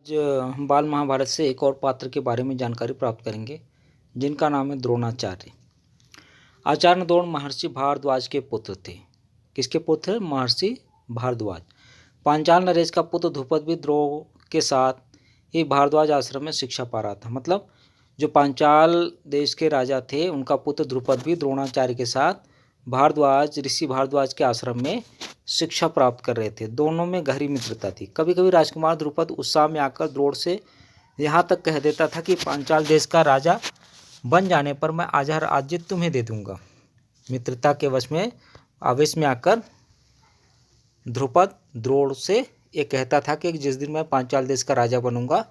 आज हम बाल महाभारत से एक और पात्र के बारे में जानकारी प्राप्त करेंगे जिनका नाम है द्रोणाचार्य। आचार्य द्रोण महर्षि भारद्वाज के पुत्र थे। किसके पुत्र? महर्षि भारद्वाज। पांचाल नरेश का पुत्र ध्रुपद भी द्रोण के साथ ही भारद्वाज आश्रम में शिक्षा पा रहा था। मतलब जो पांचाल देश के राजा थे उनका पुत्र ध्रुपद भी द्रोणाचार्य के साथ भारद्वाज ऋषि भारद्वाज के आश्रम में शिक्षा प्राप्त कर रहे थे। दोनों में गहरी मित्रता थी। कभी कभी राजकुमार ध्रुपद उत्साह में आकर द्रोण से यहाँ तक कह देता था कि पांचाल देश का राजा बन जाने पर मैं आधा राज्य तुम्हें दे दूंगा। मित्रता के वश में आवेश में आकर ध्रुपद द्रोण से ये कहता था कि जिस दिन मैं पांचाल देश का राजा बनूंगा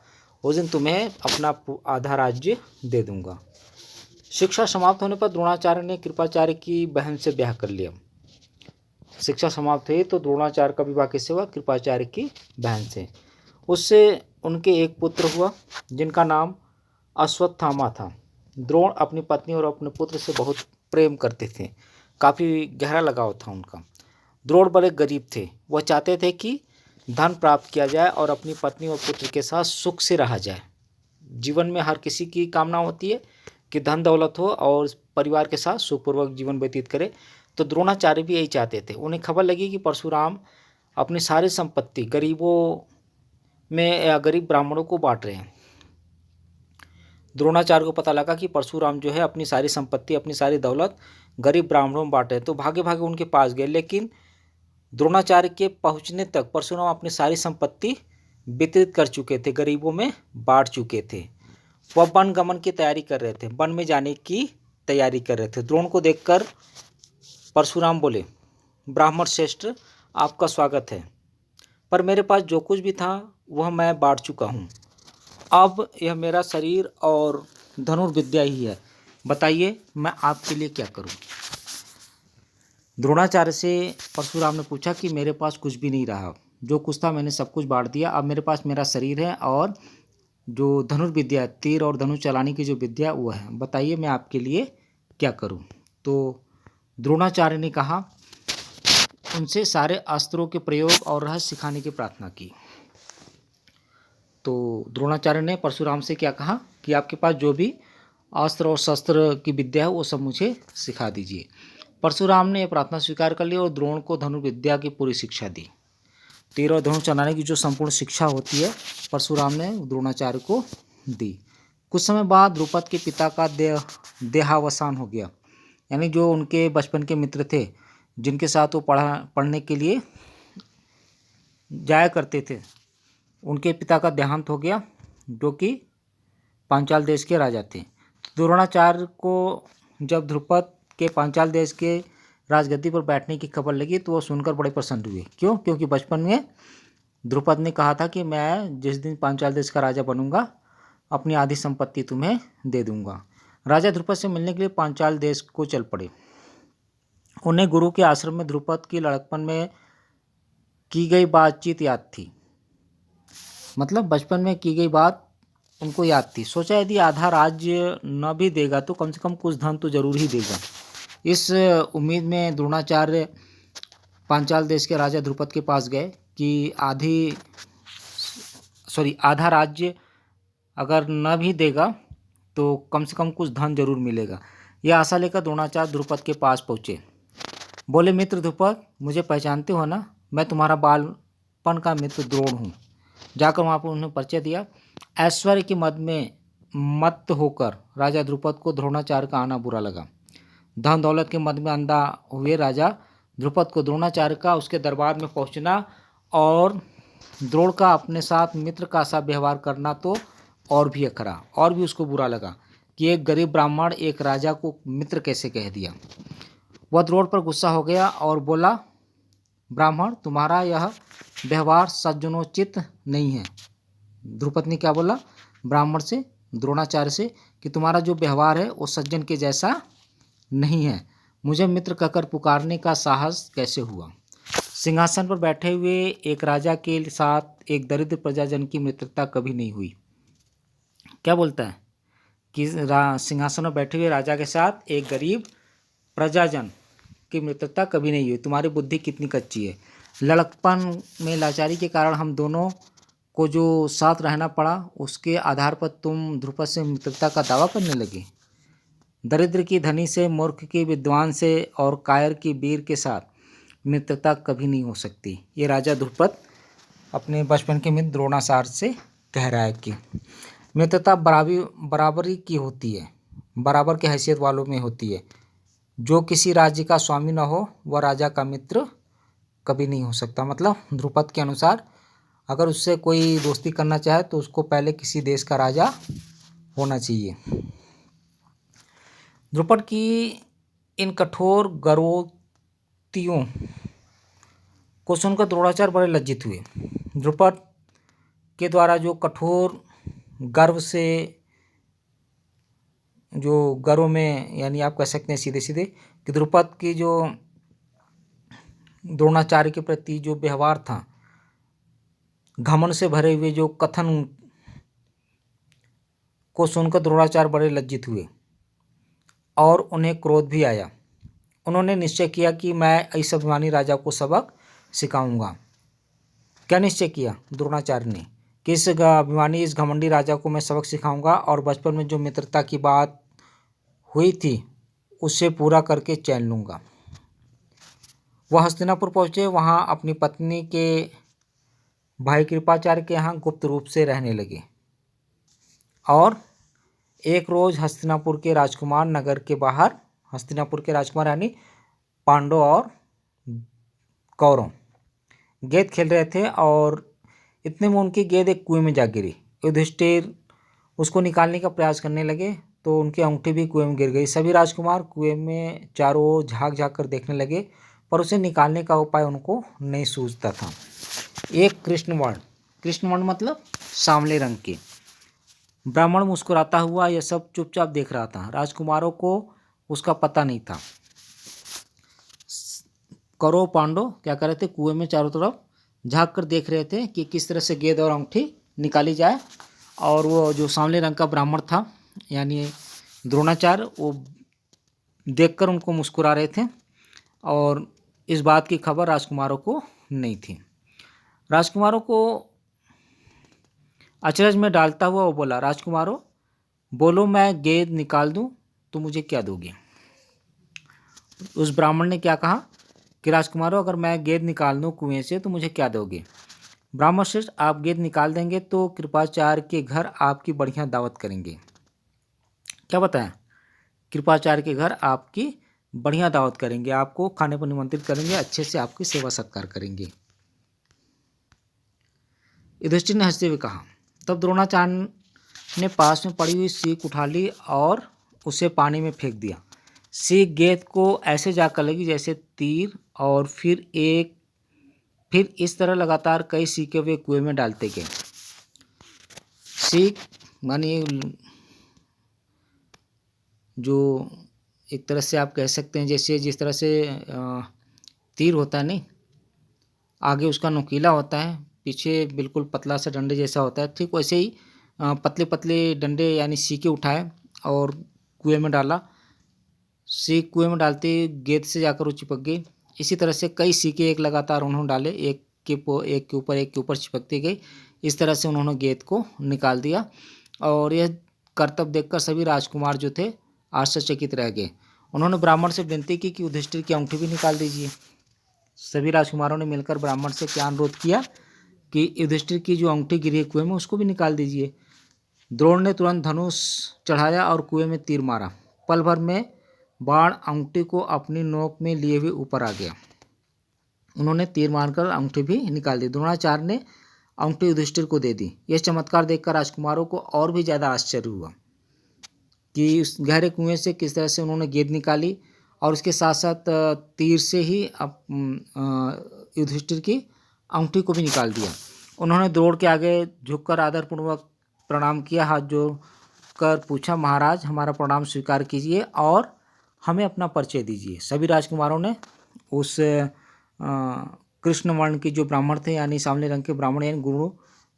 उस दिन तुम्हें अपना आधा राज्य दे दूंगा। शिक्षा समाप्त होने पर द्रोणाचार्य ने कृपाचार्य की बहन से ब्याह कर लिया। शिक्षा समाप्त हुई तो द्रोणाचार्य का विवाह किससे हुआ? कृपाचार्य की बहन से। उससे उनके एक पुत्र हुआ जिनका नाम अश्वत्थामा था। द्रोण अपनी पत्नी और अपने पुत्र से बहुत प्रेम करते थे। काफ़ी गहरा लगाव था उनका। द्रोण बड़े गरीब थे। वह चाहते थे कि धन प्राप्त किया जाए और अपनी पत्नी और पुत्र के साथ सुख से रहा जाए। जीवन में हर किसी की कामना होती है कि धन दौलत हो और परिवार के साथ सुखपूर्वक जीवन व्यतीत करे। तो द्रोणाचार्य भी यही चाहते थे। उन्हें खबर लगी कि परशुराम अपनी सारी संपत्ति गरीबों में या गरीब ब्राह्मणों को बांट रहे हैं। द्रोणाचार्य को पता लगा कि परशुराम जो है अपनी सारी संपत्ति अपनी सारी दौलत गरीब ब्राह्मणों में बांट रहे हैं। तो भागे भागे उनके पास गए, लेकिन द्रोणाचार्य के पहुंचने तक परशुराम अपनी सारी संपत्ति वितरित कर चुके थे, गरीबों में बांट चुके थे। वह वन गमन की तैयारी कर रहे थे, वन में जाने की तैयारी कर रहे थे। द्रोण को देखकर परशुराम बोले, ब्राह्मण श्रेष्ठ, आपका स्वागत है, पर मेरे पास जो कुछ भी था वह मैं बांट चुका हूँ। अब यह मेरा शरीर और धनुर्विद्या ही है। बताइए मैं आपके लिए क्या करूँ? द्रोणाचार्य से परशुराम ने पूछा कि मेरे पास कुछ भी नहीं रहा, जो कुछ था मैंने सब कुछ बांट दिया। अब मेरे पास मेरा शरीर है और जो धनुर्विद्या, तीर और धनुष चलाने की जो विद्या वो है। बताइए मैं आपके लिए क्या करूं? तो द्रोणाचार्य ने कहा, उनसे सारे अस्त्रों के प्रयोग और रहस्य सिखाने की प्रार्थना की। तो द्रोणाचार्य ने परशुराम से क्या कहा कि आपके पास जो भी अस्त्र और शस्त्र की विद्या है वो सब मुझे सिखा दीजिए। परशुराम ने प्रार्थना स्वीकार कर ली और द्रोण को धनुर्विद्या की पूरी शिक्षा दी। तीर और धनुष चलाने की जो संपूर्ण शिक्षा होती है परशुराम ने द्रोणाचार्य को दी। कुछ समय बाद द्रुपद के पिता का देहावसान हो गया। यानी जो उनके बचपन के मित्र थे जिनके साथ वो पढ़ने के लिए जाया करते थे, उनके पिता का देहांत हो गया, जो कि पांचाल देश के राजा थे। द्रोणाचार्य को जब ध्रुपद के पांचाल देश के राजगद्दी पर बैठने की खबर लगी तो वो सुनकर बड़े प्रसन्न हुए। क्यों? क्योंकि बचपन में ध्रुपद ने कहा था कि मैं जिस दिन पांचाल देश का राजा बनूंगा अपनी आधी संपत्ति तुम्हें दे दूंगा। राजा ध्रुपद से मिलने के लिए पांचाल देश को चल पड़े। उन्हें गुरु के आश्रम में ध्रुपद की लड़कपन में की गई बातचीत याद थी। मतलब बचपन में की गई बात उनको याद थी। सोचा यदि आधा राज्य न भी देगा तो कम से कम कुछ धन तो जरूर ही देगा। इस उम्मीद में द्रोणाचार्य पांचाल देश के राजा ध्रुपद के पास गए कि आधा राज्य अगर न भी देगा तो कम से कम कुछ धन जरूर मिलेगा। यह आशा लेकर द्रोणाचार्य ध्रुपद के पास पहुँचे। बोले, मित्र ध्रुपद, मुझे पहचानते हो ना? मैं तुम्हारा बालपन का मित्र द्रोण हूँ। जाकर वहाँ पर उन्हें परिचय दिया। ऐश्वर्य के मद में मत होकर राजा ध्रुपद को द्रोणाचार्य का आना बुरा लगा। धन दौलत के मद में अंधा हुए राजा ध्रुपद को द्रोणाचार्य का उसके दरबार में पहुंचना और द्रोण का अपने साथ मित्र का सा व्यवहार करना तो और भी अखरा, और भी उसको बुरा लगा कि एक गरीब ब्राह्मण एक राजा को मित्र कैसे कह दिया। वह द्रोण पर गुस्सा हो गया और बोला, ब्राह्मण, तुम्हारा यह व्यवहार सज्जनोचित नहीं है। ध्रुपद ने क्या बोला ब्राह्मण से, द्रोणाचार्य से, कि तुम्हारा जो व्यवहार है वो सज्जन के जैसा नहीं है। मुझे मित्र कहकर पुकारने का साहस कैसे हुआ? सिंहासन पर बैठे हुए एक राजा के साथ एक दरिद्र प्रजाजन की मित्रता कभी नहीं हुई। क्या बोलता है कि सिंहासन पर बैठे हुए राजा के साथ एक गरीब प्रजाजन की मित्रता कभी नहीं हुई। तुम्हारी बुद्धि कितनी कच्ची है। लड़कपन में लाचारी के कारण हम दोनों को जो साथ रहना पड़ा, उसके आधार पर तुम ध्रुपद से मित्रता का दावा करने लगे। दरिद्र की धनी से, मूर्ख की विद्वान से और कायर की वीर के साथ मित्रता कभी नहीं हो सकती। ये राजा ध्रुपद अपने बचपन के मित्र द्रोणाचार्य से कह रहा है कि मित्रता बराबरी की होती है, बराबर की हैसियत वालों में होती है। जो किसी राज्य का स्वामी न हो वह राजा का मित्र कभी नहीं हो सकता। मतलब ध्रुपद के अनुसार अगर उससे कोई दोस्ती करना चाहे तो उसको पहले किसी देश का राजा होना चाहिए। ध्रुपद की इन कठोर गर्वोक्तियों को सुनकर द्रोणाचार्य बड़े लज्जित हुए। ध्रुपद के द्वारा जो कठोर गर्व से, जो गर्व में, यानी आप कह सकते हैं सीधे सीधे कि ध्रुपद की जो द्रोणाचार्य के प्रति जो व्यवहार था, घमंड से भरे हुए जो कथन को सुनकर द्रोणाचार्य बड़े लज्जित हुए और उन्हें क्रोध भी आया। उन्होंने निश्चय किया कि मैं इस अभिमानी राजा को सबक सिखाऊंगा। क्या निश्चय किया द्रोणाचार्य ने कि इस अभिमानी, इस घमंडी राजा को मैं सबक सिखाऊंगा और बचपन में जो मित्रता की बात हुई थी उससे पूरा करके चैन लूँगा। वह हस्तिनापुर पहुँचे। वहाँ अपनी पत्नी के भाई कृपाचार्य के यहाँ गुप्त रूप से रहने लगे और एक रोज़ हस्तिनापुर के राजकुमार नगर के बाहर, हस्तिनापुर के राजकुमार यानी पांडव और कौरव गेंद खेल रहे थे और इतने में उनकी गेंद एक कुएं में जा गिरी। युधिष्ठिर उसको निकालने का प्रयास करने लगे तो उनकी अंगूठी भी कुएं में गिर गई। सभी राजकुमार कुएं में चारों ओर झाँक झाँक कर देखने लगे पर उसे निकालने का उपाय उनको नहीं सूझता था। एक कृष्णवर्ण मतलब सांवले रंग के ब्राह्मण मुस्कुराता हुआ यह सब चुपचाप देख रहा था। राजकुमारों को उसका पता नहीं था। कौरव पांडव क्या कर रहे थे, कुएं में चारों तरफ झाँक कर देख रहे थे कि किस तरह से गेंद और अंगूठी निकाली जाए। और वो जो सांवले रंग का ब्राह्मण था यानी द्रोणाचार्य, वो देखकर उनको मुस्कुरा रहे थे और इस बात की खबर राजकुमारों को नहीं थी। राजकुमारों को अचरज में डालता हुआ वो बोला, राजकुमारों बोलो, मैं गेंद निकाल दूं तो मुझे क्या दोगे। उस ब्राह्मण ने क्या कहा कि राजकुमारों, अगर मैं गेंद निकाल दूं कुएं से तो मुझे क्या दोगे। ब्राह्मण श्रेष्ठ, आप गेंद निकाल देंगे तो कृपाचार्य के घर आपकी बढ़िया दावत करेंगे। क्या बताया, कृपाचार्य के घर आपकी बढ़िया दावत करेंगे, आपको खाने पर निमंत्रित करेंगे, अच्छे से आपकी सेवा सत्कार करेंगे। युधिष्ठिर ने हंसते हुए कहा। तब द्रोणाचार्य ने पास में पड़ी हुई सीख उठा ली और उसे पानी में फेंक दिया। सीख गेंद को ऐसे जाकर लगी जैसे तीर और फिर इस तरह लगातार कई सीखे वे कुएं में डालते गए। सीख मानी जो एक तरह से आप कह सकते हैं जैसे जिस तरह से तीर होता है, नहीं, आगे उसका नुकीला होता है, पीछे बिल्कुल पतला सा डंडे जैसा होता है, ठीक वैसे ही पतले पतले डंडे यानी सीके उठाए और कुएं में डाला। सीख कुएं में डालते गेंद से जाकर वो चिपक गई। इसी तरह से कई सीके एक लगातार उन्होंने डाले, एक के ऊपर चिपकती गई। इस तरह से उन्होंने गेंद को निकाल दिया और यह करतब देखकर सभी राजकुमार जो थे आश्चर्यचकित रह गए। उन्होंने ब्राह्मण से विनती की कि युधिष्ठिर की अंगूठी भी निकाल दीजिए। सभी राजकुमारों ने मिलकर ब्राह्मण से क्या अनुरोध किया कि युधिष्ठिर की जो अंगूठी गिरी है कुएं में उसको भी निकाल दीजिए। द्रोण ने तुरंत धनुष चढ़ाया और कुएं में तीर मारा। पल भर में बाण अंगूठी को अपनी नोक में लिए हुए ऊपर आ गया। उन्होंने तीर मारकर अंगूठी भी निकाल दी। द्रोणाचार्य ने अंगूठी युधिष्ठिर को दे दी। यह चमत्कार देखकर राजकुमारों को और भी ज़्यादा आश्चर्य हुआ कि उस गहरे कुएं से किस तरह से उन्होंने गेंद निकाली और उसके साथ साथ तीर से ही युधिष्ठिर की अंगूठी को भी निकाल दिया। उन्होंने द्रोण के आगे झुककर आदरपूर्वक प्रणाम किया, हाथ जोड़ कर पूछा, महाराज हमारा प्रणाम स्वीकार कीजिए और हमें अपना परिचय दीजिए। सभी राजकुमारों ने उस कृष्ण वर्ण के जो ब्राह्मण थे यानी सांवले रंग के ब्राह्मण यानी गुरु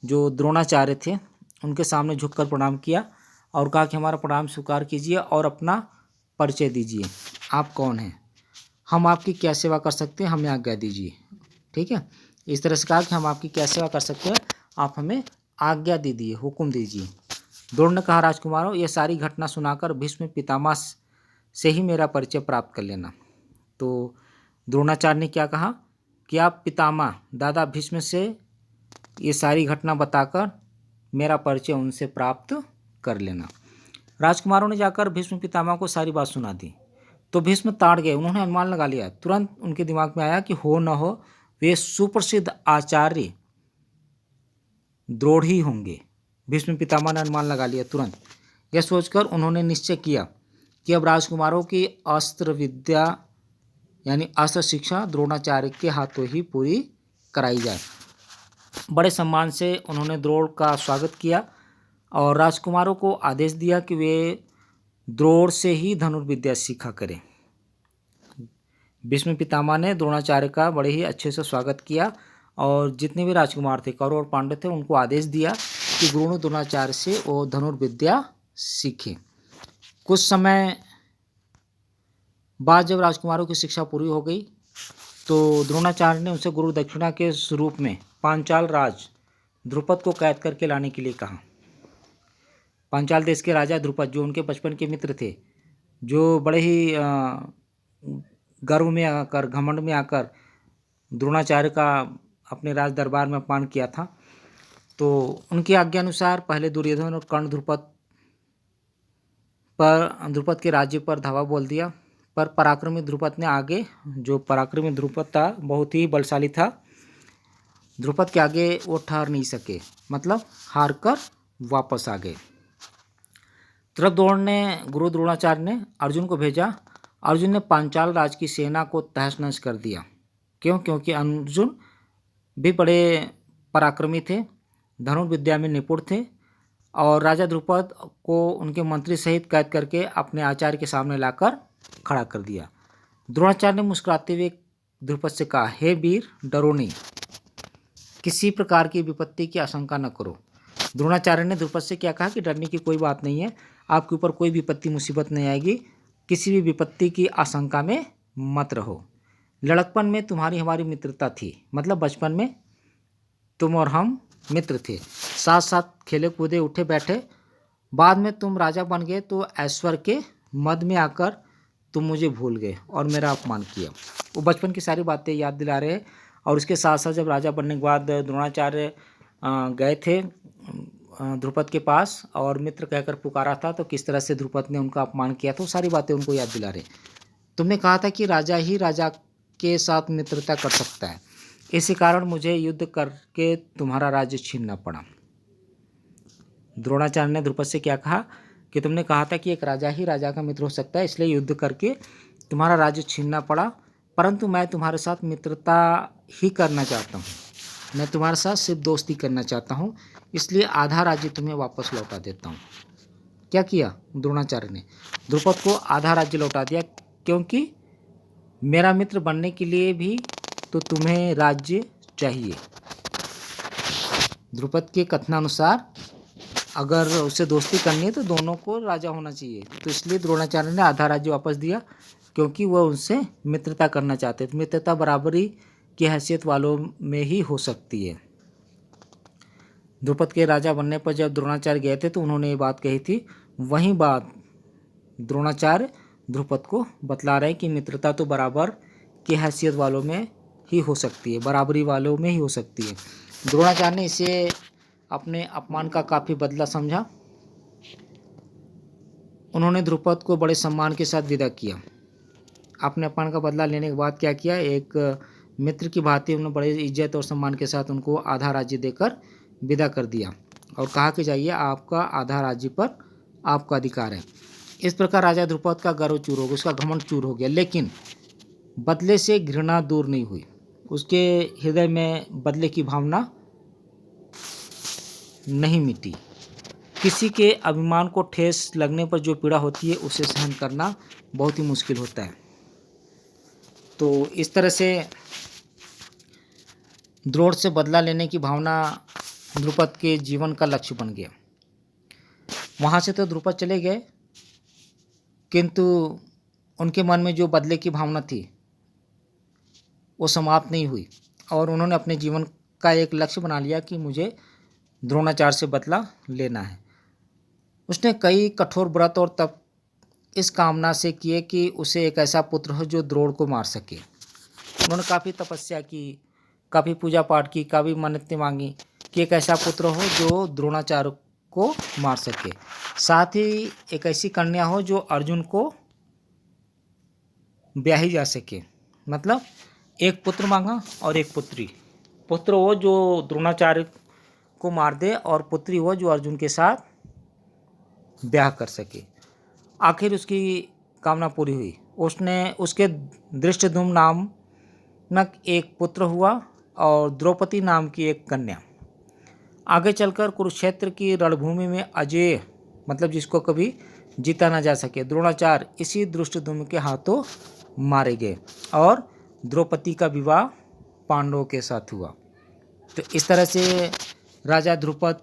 जो द्रोणाचार्य थे उनके सामने झुककर प्रणाम किया और कहा कि हमारा प्रणाम स्वीकार कीजिए और अपना परिचय दीजिए, आप कौन हैं, हम आपकी क्या सेवा कर सकते हैं, हमें आज्ञा दीजिए। ठीक है, इस तरह से कहा कि हम आपकी क्या सेवा कर सकते हैं, आप हमें आज्ञा दे दिए, हुक्म दीजिए। द्रोण ने कहा, राजकुमारों, यह सारी घटना सुनाकर भीष्म पितामह से ही मेरा परिचय प्राप्त कर लेना। तो द्रोणाचार्य ने क्या कहा कि आप पितामह दादा भीष्म से ये सारी घटना बताकर मेरा परिचय उनसे प्राप्त कर लेना। राजकुमारों ने जाकर भीष्म पितामह को सारी बात सुना दी। तो भीष्म ताड़ गए, उन्होंने अनुमान लगा लिया। तुरंत उनके दिमाग में आया कि हो न हो वे सुप्रसिद्ध आचार्य द्रोण ही होंगे। भीष्म पितामह ने अनुमान लगा लिया तुरंत। यह सोचकर उन्होंने निश्चय किया कि अब राजकुमारों की अस्त्र विद्या यानी अस्त्र शिक्षा द्रोणाचार्य के हाथों ही पूरी कराई जाए। बड़े सम्मान से उन्होंने द्रोण का स्वागत किया और राजकुमारों को आदेश दिया कि वे द्रोण से ही धनुर्विद्या सीखा करें। भीष्म पितामह ने द्रोणाचार्य का बड़े ही अच्छे से स्वागत किया और जितने भी राजकुमार थे, कौरव और पांडव थे, उनको आदेश दिया कि गुरु द्रोणाचार्य से वो धनुर्विद्या सीखें। कुछ समय बाद जब राजकुमारों की शिक्षा पूरी हो गई तो द्रोणाचार्य ने उनसे गुरु दक्षिणा के रूप में पांचाल राज द्रुपद को कैद करके लाने के लिए कहा। पांचाल देश के राजा द्रुपद, जो उनके बचपन के मित्र थे, जो बड़े ही गर्व में आकर, घमंड में आकर द्रोणाचार्य का अपने राज दरबार में अपमान किया था, तो उनकी आज्ञा अनुसार पहले दुर्योधन और कर्ण द्रुपद के राज्य पर धावा बोल दिया। पर पराक्रमी द्रुपद ने आगे, जो पराक्रमी द्रुपद था बहुत ही बलशाली था, द्रुपद के आगे वो ठहर नहीं सके, मतलब हार कर वापस आ गए। तब गुरु द्रोणाचार्य ने अर्जुन को भेजा। अर्जुन ने पांचाल राज की सेना को तहस नहस कर दिया। क्यों? क्योंकि अर्जुन भी बड़े पराक्रमी थे, धनुर्विद्या में निपुण थे और राजा द्रुपद को उनके मंत्री सहित कैद करके अपने आचार्य के सामने लाकर खड़ा कर दिया। द्रोणाचार्य ने मुस्कुराते हुए द्रुपद से कहा, हे वीर, डरो नहीं, किसी प्रकार की विपत्ति की आशंका न करो। द्रोणाचार्य ने द्रुपद से क्या कहा कि डरने की कोई बात नहीं है, आपके ऊपर कोई विपत्ति मुसीबत नहीं आएगी, किसी भी विपत्ति की आशंका में मत रहो। लड़कपन में तुम्हारी हमारी मित्रता थी, मतलब बचपन में तुम और हम मित्र थे, साथ साथ खेले कूदे उठे बैठे। बाद में तुम राजा बन गए तो ऐश्वर्य के मद में आकर तुम मुझे भूल गए और मेरा अपमान किया। वो बचपन की सारी बातें याद दिला रहे हैं। और उसके साथ साथ जब राजा बनने के बाद द्रोणाचार्य गए थे द्रुपद के पास और मित्र कहकर पुकारा था, तो किस तरह से द्रुपद ने उनका अपमान किया था, वो सारी बातें उनको याद दिला रहे। तुमने कहा था कि राजा ही राजा के साथ मित्रता कर सकता है, इसी कारण मुझे युद्ध करके तुम्हारा राज्य छीनना पड़ा। द्रोणाचार्य ने द्रुपद से क्या कहा कि तुमने कहा था कि एक राजा ही राजा का मित्र हो सकता है, इसलिए युद्ध करके तुम्हारा राज्य छीनना पड़ा, परंतु मैं तुम्हारे साथ मित्रता ही करना चाहता हूँ, मैं तुम्हारे साथ सिर्फ दोस्ती करना चाहता हूँ, इसलिए आधा राज्य तुम्हें वापस लौटा देता हूँ। क्या किया द्रोणाचार्य ने? द्रुपद को आधा राज्य लौटा दिया, क्योंकि मेरा मित्र बनने के लिए भी तो तुम्हें राज्य चाहिए। द्रुपद के कथनानुसार अगर उससे दोस्ती करनी है तो दोनों को राजा होना चाहिए, तो इसलिए द्रोणाचार्य ने आधा राज्य वापस दिया, क्योंकि वह उनसे मित्रता करना चाहते थे। मित्रता बराबरी की हैसियत वालों में ही हो सकती है। द्रुपद के राजा बनने पर जब द्रोणाचार्य गए थे तो उन्होंने ये बात कही थी, वही बात द्रोणाचार्य द्रुपद को बतला रहे हैं कि मित्रता तो बराबर की हैसियत वालों में ही हो सकती है, बराबरी वालों में ही हो सकती है। द्रोणाचार्य ने इसे अपने अपमान का काफ़ी बदला समझा। उन्होंने द्रुपद को बड़े सम्मान के साथ विदा किया। अपने अपमान का बदला लेने के बाद क्या किया, एक मित्र की भांति उन्होंने बड़े इज्जत और सम्मान के साथ उनको आधा राज्य देकर विदा कर दिया और कहा कि जाइए, आपका आधा राज्य पर आपका अधिकार है। इस प्रकार राजा द्रुपद का गर्व चूर हो गया, उसका घमंड चूर हो गया, लेकिन बदले से घृणा दूर नहीं हुई। उसके हृदय में बदले की भावना नहीं मिटी। किसी के अभिमान को ठेस लगने पर जो पीड़ा होती है उसे सहन करना बहुत ही मुश्किल होता है। तो इस तरह से द्रोण से बदला लेने की भावना द्रुपद के जीवन का लक्ष्य बन गया। वहाँ से तो द्रुपद चले गए, किंतु उनके मन में जो बदले की भावना थी वो समाप्त नहीं हुई और उन्होंने अपने जीवन का एक लक्ष्य बना लिया कि मुझे द्रोणाचार्य से बदला लेना है। उसने कई कठोर व्रत और तप इस कामना से किए कि उसे एक ऐसा पुत्र हो जो द्रोण को मार सके। उन्होंने काफ़ी तपस्या की, काफ़ी पूजा पाठ की, काफ़ी मन्नतें मांगी कि एक ऐसा पुत्र हो जो द्रोणाचार्य को मार सके। साथ ही एक ऐसी कन्या हो जो अर्जुन को ब्याही जा सके। मतलब एक पुत्र मांगा और एक पुत्री। पुत्र वो जो द्रोणाचार्य को मार दे और पुत्री वो जो अर्जुन के साथ ब्याह कर सके। आखिर उसकी कामना पूरी हुई। उसके धृष्टद्युम्न नामक एक पुत्र हुआ और द्रौपदी नाम की एक कन्या। आगे चलकर कुरुक्षेत्र की रणभूमि में अजेय, मतलब जिसको कभी जीता ना जा सके, द्रोणाचार्य इसी धृष्टद्युम्न के हाथों मारे गए और द्रौपदी का विवाह पांडवों के साथ हुआ। तो इस तरह से राजा द्रुपद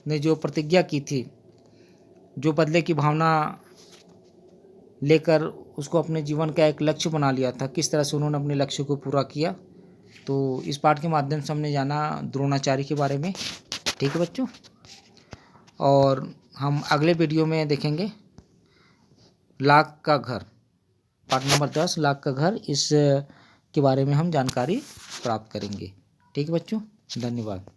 ने जो प्रतिज्ञा की थी, जो बदले की भावना लेकर उसको अपने जीवन का एक लक्ष्य बना लिया था, किस तरह से उन्होंने अपने लक्ष्य को पूरा किया। तो इस पाठ के माध्यम से हमने जाना द्रोणाचार्य के बारे में। ठीक है बच्चों, और हम अगले वीडियो में देखेंगे लाख का घर, पाठ नंबर 10 लाख का घर, इस के बारे में हम जानकारी प्राप्त करेंगे। ठीक है बच्चों, धन्यवाद।